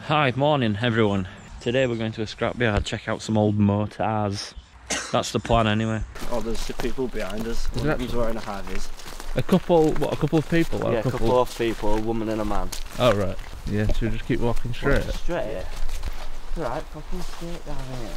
Hi, morning everyone. Today we're going to a scrapyard, check out some old motors. That's the plan anyway. Oh, there's the people behind us. One of them's wearing a high-vis. A couple of people? Yeah, a couple of people, a woman and a man. Oh right. Yeah, should we just keep walking straight? Straight? Right, fucking straight down here.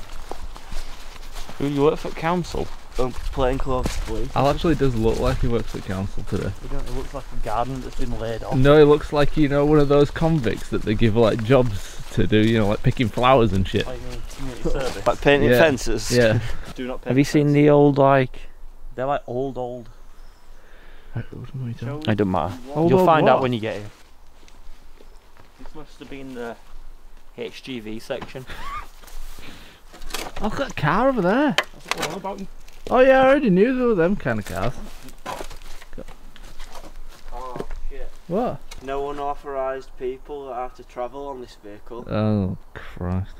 Who do you work for council? Plain clothes police. Al actually does look like he works at council today. It looks like a garden that's been laid off. No, he looks like, you know, one of those convicts that they give like jobs to do, you know, like picking flowers and shit. Like community service. Like painting fences. Yeah. Do not paint Have you seen the old, like... They're like old. It doesn't matter. Old You'll find out what? when you get here. This must have been the HGV section. I've got a car over there. That's what about you. Oh yeah, I already knew there were them kind of cars. Oh shit. What? No unauthorised people that have to travel on this vehicle. Oh Christ.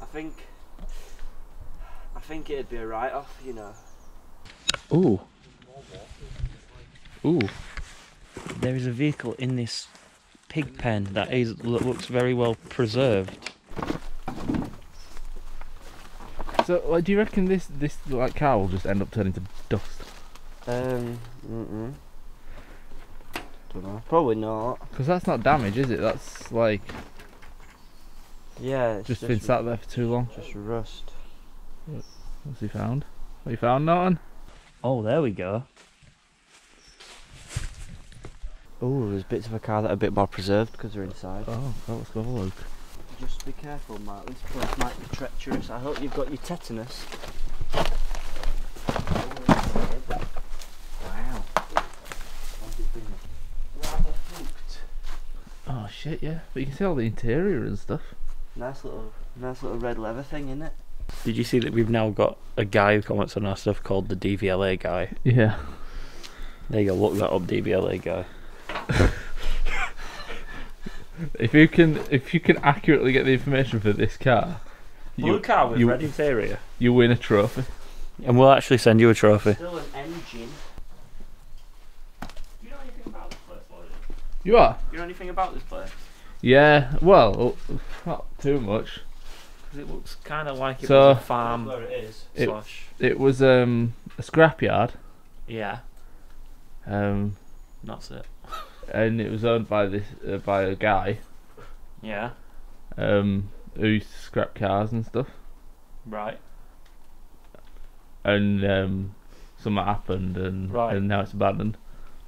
I think it'd be a write-off, you know. Ooh. Ooh. There is a vehicle in this pig pen that looks very well preserved. So, like, do you reckon this like car will just end up turning to dust? Don't know. Probably not. Because that's not damage, is it? That's like Yeah, it's just been sat there for too long. Just rust. What's he found? What you found, Norton? Oh, there we go. Oh, there's bits of a car that are a bit more preserved because they're inside. Oh, well, let's go have a look. Just be careful, Mark. This place might be treacherous. I hope you've got your tetanus. Wow. Oh shit, yeah. But you can see all the interior and stuff. Nice little red leather thing, isn't it? Did you see that we've now got a guy who comments on our stuff called the DVLA guy? Yeah. There you go, look that up, DVLA guy. If you can accurately get the information for this car, Blue car with red interior. You win a trophy. And we'll actually send you a trophy. Still an engine. Do you know anything about this place, Lloyd? You are? Do you know anything about this place? Yeah, well, not too much. Because it looks kind of like it So- was a farm. Where it is. Slash. It was a scrapyard. Yeah, that's it. And it was owned by by a guy Yeah, who used to scrap cars and stuff. right. And something happened, and now it's abandoned.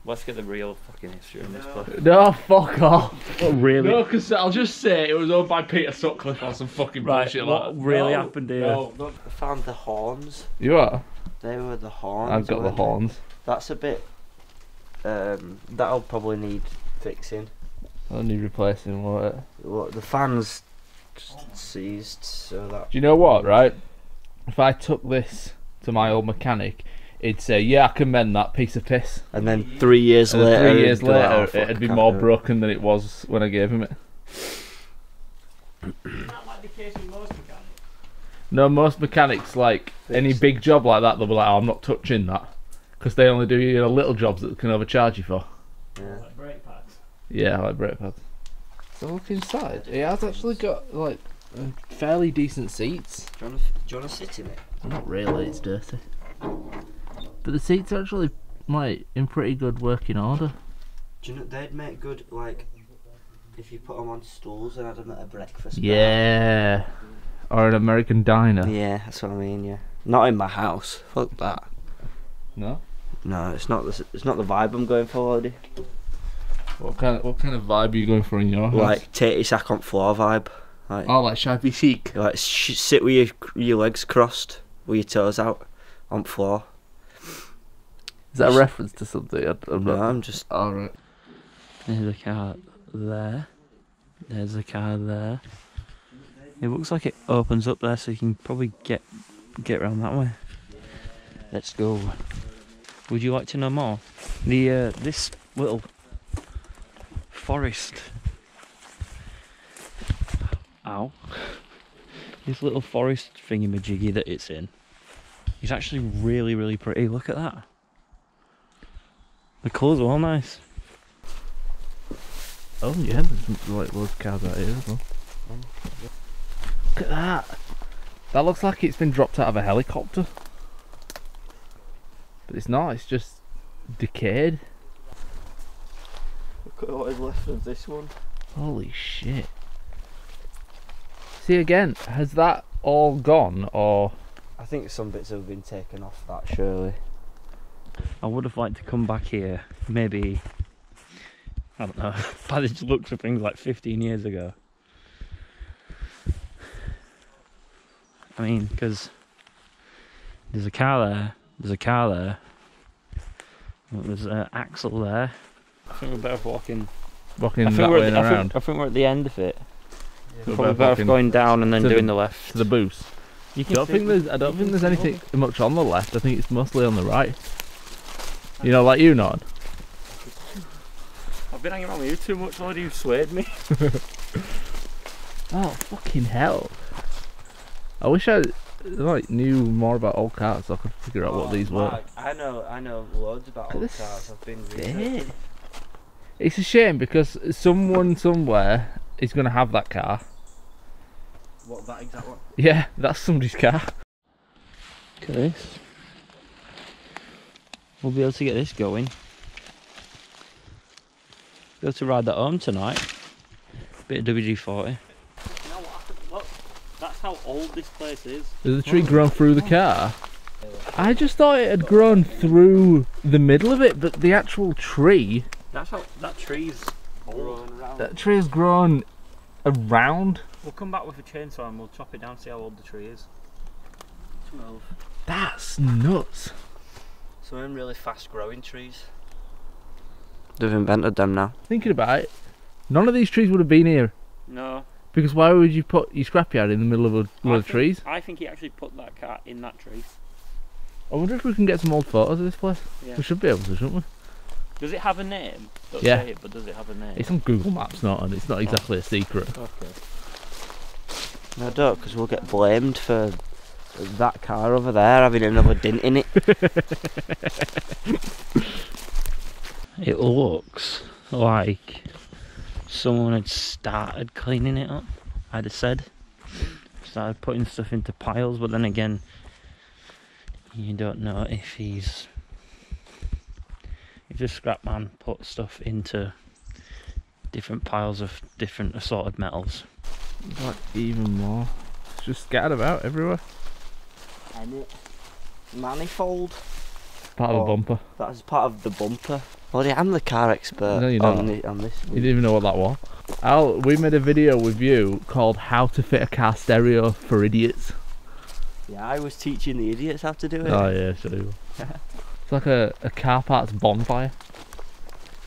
Let's get the real fucking history of this place. No, fuck off. What really? No, because I'll just say it was owned by Peter Sutcliffe or some fucking Right, bullshit what like that. really happened here? No. I found the horns. You are? They were the horns. I've got the weren't they? horns. That's a bit. That'll probably need fixing. I'll need replacing, won't it? Well, the fans just seized, so that. Do you know what, right? If I took this to my old mechanic, he'd say, yeah, I can mend that pice of piss. And then 3 years And later, then 3 years he'd be like, later, "Oh, fuck, it'd be can't more do it." broken than it was when I gave him it. Isn't that like the case with most mechanics? No, most mechanics, like, any big job like that, they'll be like, oh, I'm not touching that. Because they only do, you know, little jobs that they can overcharge you for. Yeah. Like brake pads. Yeah, like brake pads. So look inside. It has actually got, like, fairly decent seats. Do you want to sit in it? Not really, it's dirty. But the seats are actually, like, in pretty good working order. Do you know they'd make good, like, if you put them on stools and had them at a breakfast bar. Yeah. Or an American diner. Yeah, that's what I mean. Yeah. Not in my house. Fuck that. No? No, it's not the vibe I'm going for, Lodi. What kind of vibe are you going for in your house? Like take your sack on floor vibe. Like, oh, like shabby chic. like sit with your legs crossed, with your toes out, on floor. Is that a reference to something? I'm No, not. I'm just. Alright. There's a car there. There's a car there. It looks like it opens up there, so you can probably get around that way. Let's go. Would you like to know more? The this little forest. Ow. This little forest thingy-majiggy that it's in is actually really, really pretty. Look at that. The colours are all nice. Oh yeah, there's like loads of cars out here as well. Look at that. That looks like it's been dropped out of a helicopter. But it's not, it's just decayed. Look at what is left of this one. Holy shit. See again, has that all gone or? I think some bits have been taken off that, surely. I would have liked to come back here, maybe, I don't know, if I just looked for things like 15 years ago. I mean, because there's a car there, there's an axle there. I think we're better off walking That way and around. I think we're at the end of it. Yeah. Probably better off going down and then doing the left. To the boost. I don't think there's anything much on the left. I think it's mostly on the right. You know, like you not. I've been hanging around with you too much, Lord. You've swayed me. Oh fucking hell! I wish I knew more about old cars so I could figure out what these were. I know loads about old cars. I've been researching. It's a shame because someone somewhere is going to have that car. What, that exact one? Yeah, that's somebody's car. Look at this. We'll be able to get this going. Be able to ride that home tonight. Bit of WD-40. You know what? Look, that's how old this place is. There's a tree grown through the car. I just thought it had grown through the middle of it, but the actual tree. That's how that tree's old. That tree has grown around. We'll come back with a chainsaw and we'll chop it down, see how old the tree is. 12. That's nuts. So in really fast growing trees. They've invented them now. Thinking about it, none of these trees would have been here. No. Because why would you put your scrapyard in the middle of a lot of trees? I think he actually put that car in that tree. I wonder if we can get some old photos of this place. Yeah. We should be able to, shouldn't we? Does it have a name? Don't Yeah. say it, but does it have a name? It's on Google Maps, not, and it's not exactly a secret. Okay. No, don't, because we'll get blamed for that car over there having another dint in it. It looks like someone had started cleaning it up, I'd have said. Started putting stuff into piles, but then again, you don't know if the scrap man put stuff into different piles of different assorted metals. Like even more. It's just scattered about everywhere. Manifold. Part of the bumper. That's part of the bumper. Well, I'm the car expert No, you're on, not. on this. You didn't even know what that was. We made a video with you called How to Fit a Car Stereo for Idiots. Yeah, I was teaching the idiots how to do it. Oh yeah, sure you were. It's like a car parts bonfire.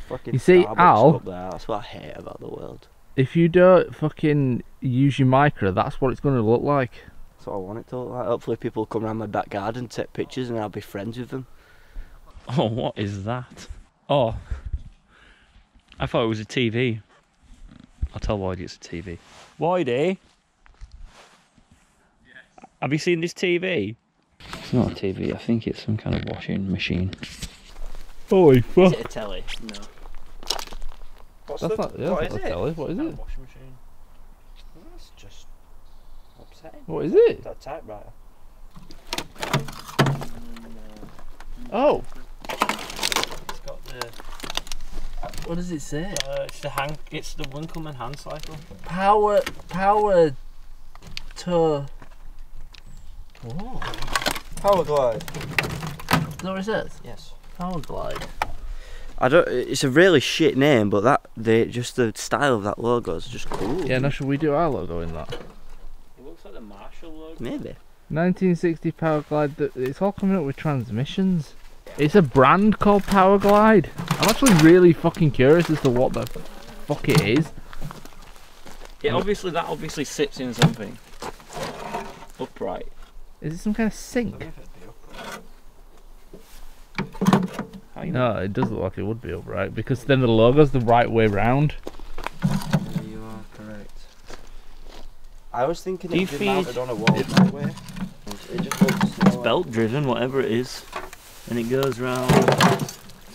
Fucking You see, Starbucks Al- up there. That's what I hate about the world. If you don't fucking use your micro, that's what it's going to look like. That's what I want it to look like. Hopefully people come around my back garden, take pictures, and I'll be friends with them. Oh, what is that? Oh, I thought it was a TV. I'll tell Whitey it's a TV. Whitey? Have you seen this TV? It's not a TV, I think it's some kind of washing machine. Holy Is fuck. it a telly? No. What's That's not, yeah, what that's is not it? telly. What is it? Washing machine. That's just upsetting. What is it? That typewriter. Oh, It's got the. what does it say? It's the Winkleman hand cycle. Power to. What? Power glide. Is that what it says? Yes. Power glide. I don't. It's a really shit name, but just the style of that logo is just cool. Yeah, now should we do our logo in that? It looks like the Marshall logo. Maybe. 1960 Power Glide. It's all coming up with transmissions. It's a brand called Power Glide. I'm actually really fucking curious as to what the fuck it is. That obviously sits in something upright. Is it some kind of sink? How you know? No, it does look like it would be upright because then the logo's the right way round. You are correct. I was thinking Do you it'd be mounted feed- on a wall that way. It just looks. It's belt driven, whatever it is, and it goes round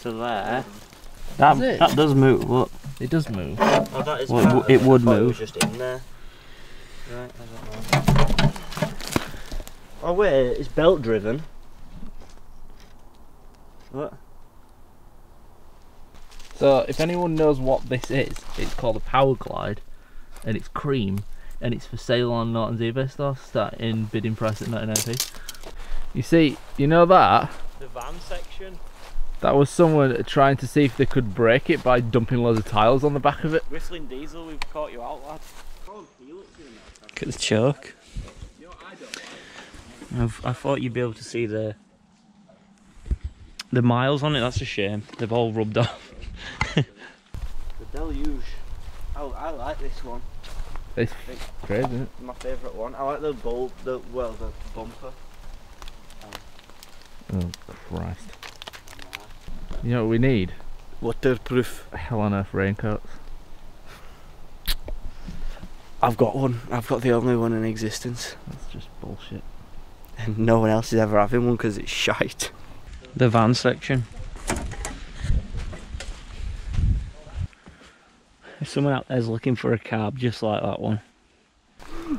to there. That's it. That does move. What? It does move. Oh, that is Well, part of it would I thought move. was just in there. Right, I don't know. Oh wait, it's belt driven. What? So, if anyone knows what this is, it's called a Power Glide, and it's cream, and it's for sale on Norton's eBay store, starting bidding price at 99p. You see, you know that? The van section. That was someone trying to see if they could break it by dumping loads of tiles on the back of it. Whistling Diesel, we've caught you out, lad. Look at the choke. I thought you'd be able to see the miles on it. That's a shame. They've all rubbed off. The deluge. I like this one. It's crazy, isn't it? My favourite one. I like the bumper. Oh Christ. You know what we need? Waterproof. Hell on earth raincoats. I've got one. I've got the only one in existence. That's just bullshit. And no one else is ever having one because it's shite. The van section. If someone out there's looking for a cab just like that one.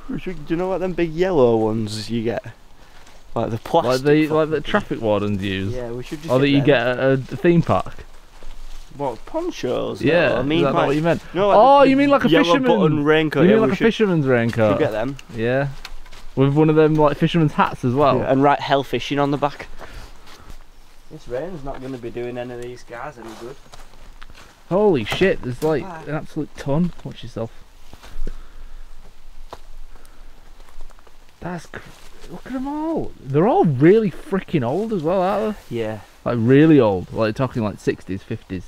Do you know what them big yellow ones you get? Like the plastic. Like the traffic wardens use. Yeah, we should just. Or that you get at a theme park. What, ponchos? Yeah, no, I mean, is that like, what you meant? no, like oh, the you mean like a yellow fisherman? button raincoat? You mean Yeah, like we a fisherman's raincoat? should get them. Yeah, with one of them like fisherman's hats as well. Yeah, and write hell fishing on the back. This rain's not going to be doing any of these guys any good. Holy shit! There's like an absolute ton. Watch yourself. Look at them all. They're all really freaking old as well, aren't they? Yeah. Like really old. Like talking like 60s, 50s.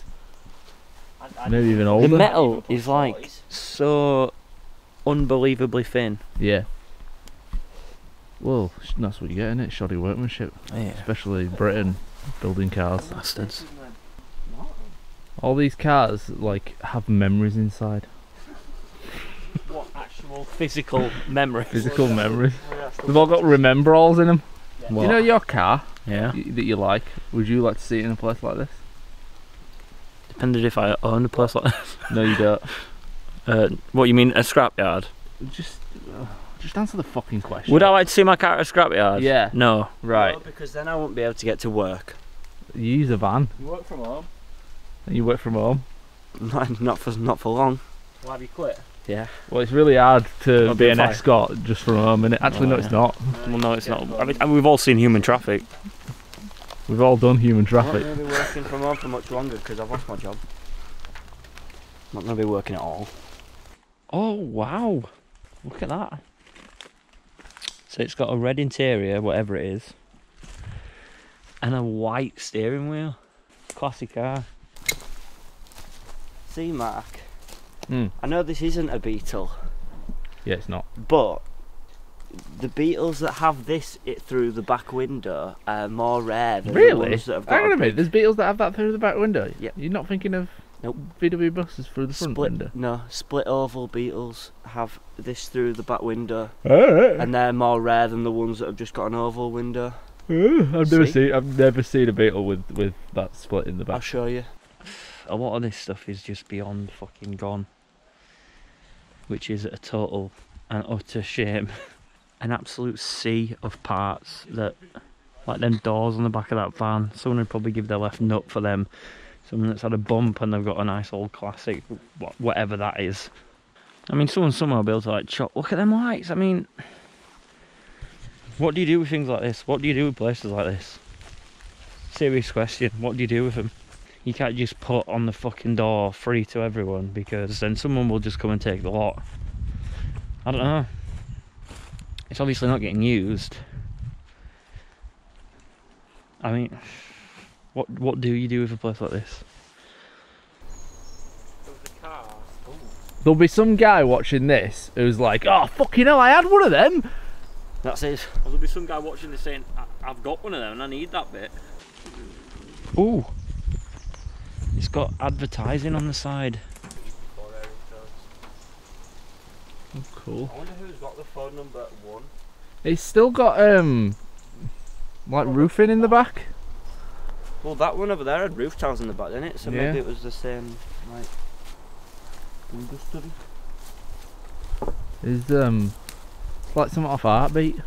Maybe even older. The metal is like so unbelievably thin. Yeah. Well, that's what you get, innit? Shoddy workmanship. Yeah. Especially Britain, building cars. Bastards. All these cars like have memories inside. What actual physical memory? Physical memories. They've all got remember-alls in them. What? You know your car Yeah. that you like, would you like to see it in a place like this? Depended if I owned a place like this. No, you don't. What you mean, a scrapyard? Just answer the fucking question. Would I like to see my car at a scrapyard? Yeah. No. Right. No, because then I won't be able to get to work. You use a van. You work from home? And you work from home. Not for long. Why have you quit? Yeah. Well, it's really hard to I'll be be an fine. escort just from home, innit? Actually, no, Oh, it's yeah. not. Well, no, it's not. I mean, we've all seen human traffic. We've all done human I'm not traffic. going to be working from home for much longer because I've lost my job. I'm not going to be working at all. Oh, wow. Look at that. So it's got a red interior, whatever it is, and a white steering wheel. Classic car. See, Mark, Mm. I know this isn't a Beetle, Yeah, it's not. but the Beetles that have this through the back window are more rare than the Really? ones that have got Hang on a a minute. There's Beetles that have that through the back window. Yep. You're not thinking of Nope. VW buses through the front window. No, split oval Beetles have this through the back window, Oh, and they're more rare than the ones that have just got an oval window. I've never seen a Beetle with that split in the I'll back. show you. A lot of this stuff is just beyond fucking gone, which is a total and utter shame. An absolute sea of parts that, like them doors on the back of that van, someone would probably give their left nut for them. Someone that's had a bump and they've got a nice old classic, whatever that is. I mean, someone somewhere will be able to like chop. Look at them lights. I mean, what do you do with things like this? What do you do with places like this? Serious question. What do you do with them? You can't just put on the fucking door free to everyone, because then someone will just come and take the lot. I don't know. It's obviously not getting used. I mean, what do you do with a place like this? There'll be some guy watching this who's like, "Oh fucking hell, I had one of them." That's it. There'll be some guy watching this saying, I've got one of them and I need that bit. Ooh. It's got advertising on the side. Oh, cool. I wonder who's got the phone number at 1. It's still got like roofing in the back. Well, that one over there had roof tiles in the back, didn't it? So Yeah. maybe it was the same, like, window study. Is like something off Heartbeat.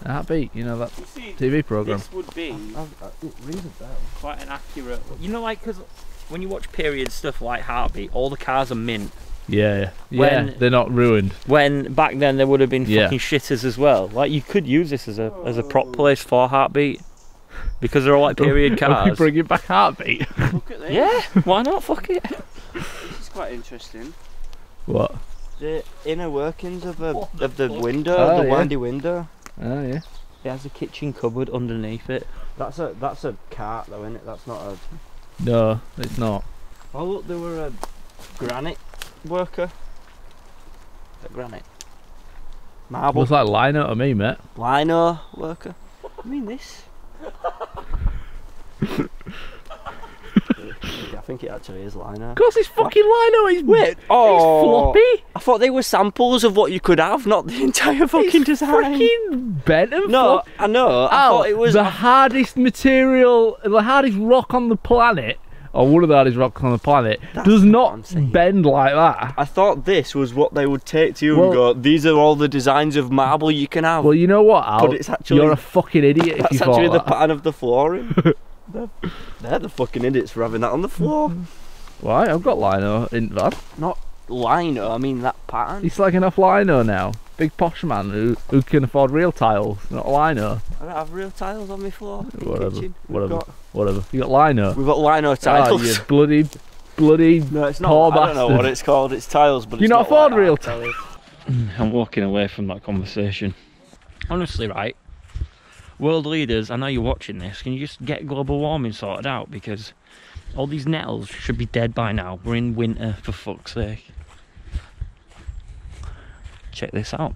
Heartbeat, you know that TV program. This would be It rings a bell. quite an accurate. You know, like, because when you watch period stuff like Heartbeat, all the cars are mint. Yeah, When- they're not ruined. When back then there would have been Yeah. fucking shitters as well. Like, you could use this as a prop place for Heartbeat because they're all like period Are we cars. bringing back Heartbeat? Look at this. Yeah, why not? Fuck it. This is quite interesting. What? The inner workings of the window, Oh, the yeah. windy window. Oh yeah. It has a kitchen cupboard underneath it. That's a cart though, isn't it? That's not a. No, it's not. Oh look, there were a granite worker. Is that granite? Marble. Looks like lino to me, mate. Lino worker. I mean this. I think it actually is lino. Of course, it's fucking lino. He's Wait, It's floppy. I thought they were samples of what you could have, not the entire fucking design. Freaking bent and No, floppy. I know. I Al, thought it was the hardest material, the hardest rock on the planet, or one of the hardest rocks on the planet, That's does what not I'm saying. bend like that. I thought this was what they would take to you Well- and go, these are all the designs of marble you can have. Well, you know what, Al? But it's actually- You're a fucking idiot if you That's thought actually the that. pattern of the flooring. They're the fucking idiots for having that on the floor. Why? I've got lino in that. Not lino, I mean that pattern. He's slagging off lino now. Big posh man who can afford real tiles, not lino. I don't have real tiles on my floor. in the Whatever, kitchen. whatever. Whatever. You got lino. We've got lino Oh, tiles. you bloody No, it's not. poor I don't know bastard. what it's called. It's tiles, but You it's not not afford like real that, tiles. I'm walking away from that conversation. Honestly, right? World leaders, I know you're watching this. Can you just get global warming sorted out? Because all these nettles should be dead by now. We're in winter, for fuck's sake. Check this out.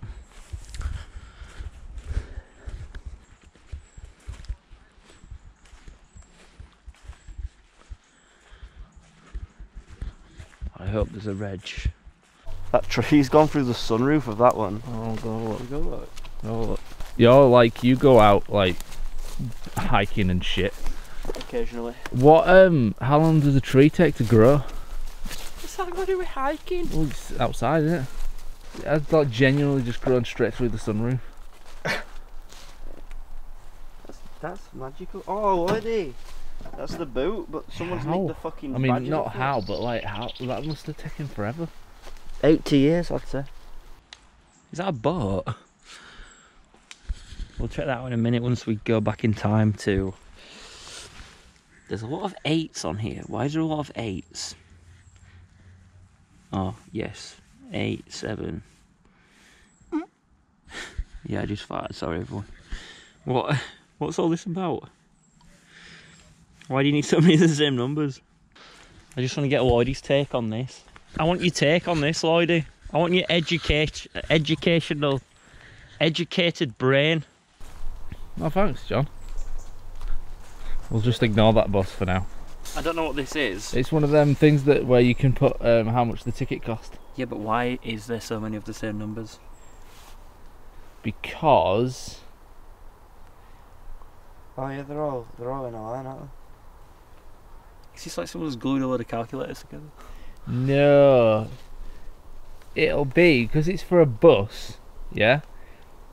I hope there's a reg. That tree's gone through the sunroof of that one. Oh, go look. Go look. Go look. Yo, like, you go out, like, hiking and shit. Occasionally. What, how long does a tree take to grow? What's that got to do with hiking? Well, it's outside, isn't it? It has, like, genuinely just grown straight through the sunroof. That's magical. Oh, lady. That's the boot, but someone's How? nicked the fucking I mean, badges not off it. how, but, like, how? That must have taken forever. 80 years, I'd say. Is that a boat? We'll check that out in a minute once we go back in time to... There's a lot of 8s on here. Why is there a lot of 8s? Oh, yes. 8, 7. Yeah, I just farted. Sorry, everyone. What's all this about? Why do you need so many of the same numbers? I just want to get Lloydie's take on this. I want your take on this, Lloydie. I want your educated brain. Oh, thanks, John. We'll just ignore that bus for now. I don't know what this is. It's one of them things that where you can put how much the ticket cost. Yeah, but why is there so many of the same numbers? Because Oh yeah, they're all in a line, aren't Is this like someone's glued a load of calculators together? no, it'll be because it's for a bus. Yeah,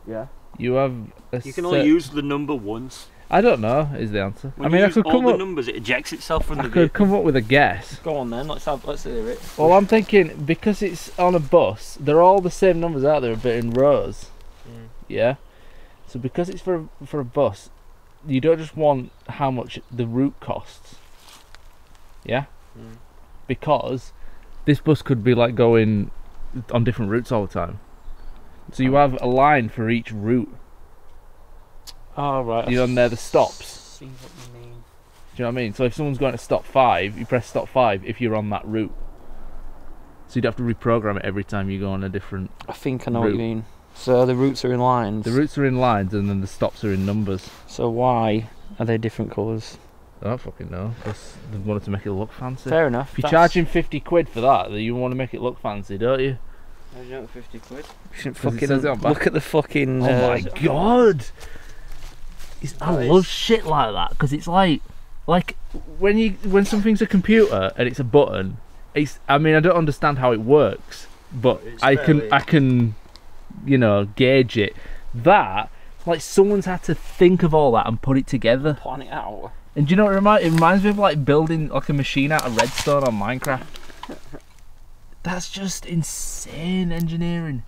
they? Yeah. you have. You can only use the number once. I don't know. Is the answer? When I mean, you I use could all come the up. numbers, it ejects itself from I the could vehicle. come up with a guess. Go on then, let's hear it. Well, I'm thinking because it's on a bus, they're all the same numbers out there, but in rows. Yeah. So because it's for a bus, you don't just want how much the route costs. Yeah. Because this bus could be like going on different routes all the time. So you have a line for each route. Oh right. You know, and they're the stops. See what you mean. Do you know what I mean? So if someone's going to stop 5, you press stop 5 if you're on that route. So you'd have to reprogram it every time you go on a different. I think I know what route. you mean. So the routes are in lines. The routes are in lines and then the stops are in numbers. So why are they different colours? I don't fucking know. Because they wanted to make it look fancy. Fair enough. If you're charging 50 quid for that, then you want to make it look fancy, don't you? How do you know 50 quid? it says it on back. Look at the fucking. Oh my god! I love shit like that because it's like when something's a computer and it's a button. I mean, I don't understand how it works, but It's I fairly- can, you know, gauge it. That, like, someone's had to think of all that and put it together. Plan it out. And do you know what it reminds me of? Like building like a machine out of redstone on Minecraft. That's just insane engineering.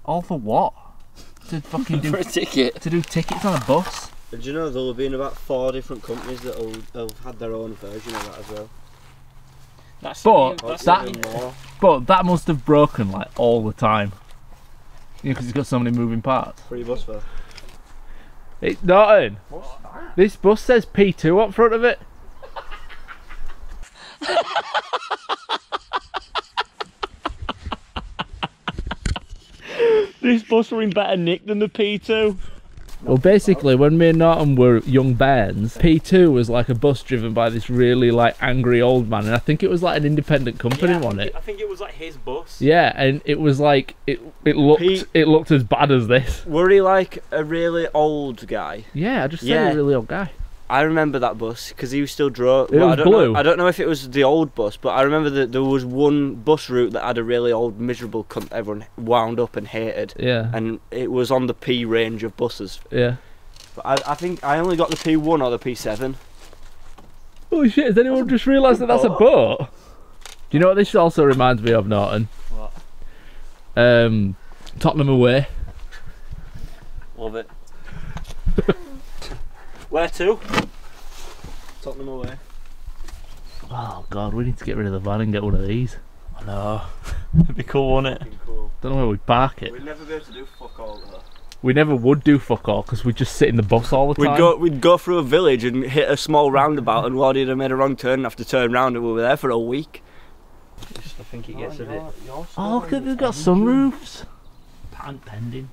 All for what? To fucking do For a ticket. to do tickets on a bus. Do you know there'll have been about 4 different companies that will have had their own version of that as well? That's But that's that- Even more. But that must have broken like all the time. You know, because it's got so many moving parts. Free bus fare. It's Norton. This bus says P2 up front of it. This bus were in better nick than the P2. Well, basically, when me and Norton were young bairns, P2 was like a bus driven by this really like angry old man, and I think it was like an independent company on it. I think it was like his bus. Yeah, and it was like it looked as bad as this. Were he like a really old guy? Yeah, I just said Yeah. a really old guy. I remember that bus because he still drove. It was blue. I don't know if it was the old bus, but I remember that there was one bus route that had a really old, miserable cunt everyone wound up and hated. Yeah, And it was on the P range of buses. yeah. But I think I only got the P1 or the P7. Holy shit! Has anyone just realised that that's a boat? Do you know what this also reminds me of, Norton? What? Tottenham away. Love it. Where to? Tottenham away. Oh god, we need to get rid of the van and get one of these. I know. It'd be cool, wouldn't it? Cool. Don't know where we park it. We'd never be able to do fuck all though. We never would do fuck all because we just sit in the bus all the time. We'd go through a village and hit a small roundabout, and Waddy had made a wrong turn and have to turn round, and we were there for a week. I think it gets a bit Oh, look at they've got sunroofs. patent pending.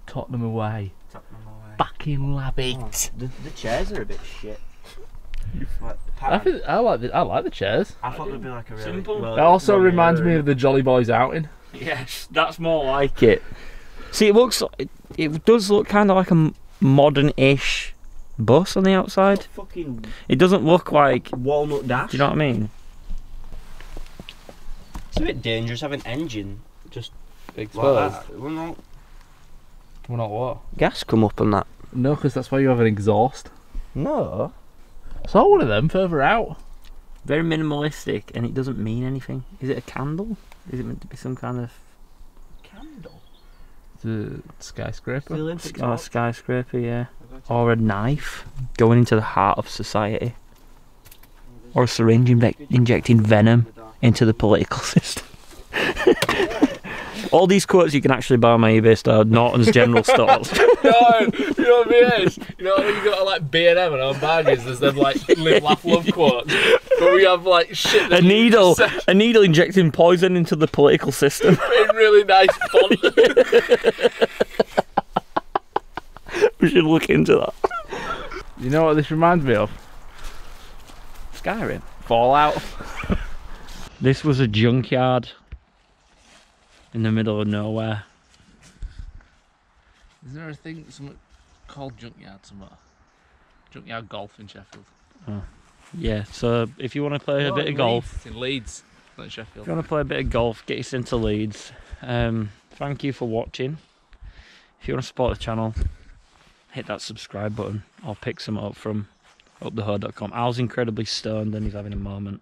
Tottenham away. Fucking labbit. The chairs are a bit shit. I like the chairs. I thought it'd be like a really Simple. It also reminds me of the Jolly Boys outing. Yes, that's more like it. See, it does look kind of like a modern-ish bus on the outside. fucking It doesn't look like. walnut dash. Do you know what I mean? It's a bit dangerous having an engine just Exposed. like that. We're not Well, not what? gas come up on that. No, because that's why you have an exhaust. No. Saw one of them further out. Very minimalistic, and it doesn't mean anything. Is it a candle? Is it meant to be some kind of Candle. The skyscraper. Olympics. a skyscraper? Yeah. Or a knife going into the heart of society, or a syringe injecting venom into the political system. All these quotes you can actually buy on my eBay store, Norton's General Stores. No, you know what it is? You know when you got like B&M and on badges, there's them like live, laugh, love quotes. But we have like shit a needle injecting poison into the political system. in really nice font. We should look into that. You know what this reminds me of? Skyrim. Fallout. This was a junkyard in the middle of nowhere. Is there a thing something called junkyard somewhere? Junkyard golf in Sheffield. Yeah, so if you want to play a bit of golf, It's in Leeds, not in Sheffield. if you want to play a bit of golf, get us into Leeds. Thank you for watching. If you want to support the channel, hit that subscribe button or pick some up from upthehood.com. Al's incredibly stoned and he's having a moment.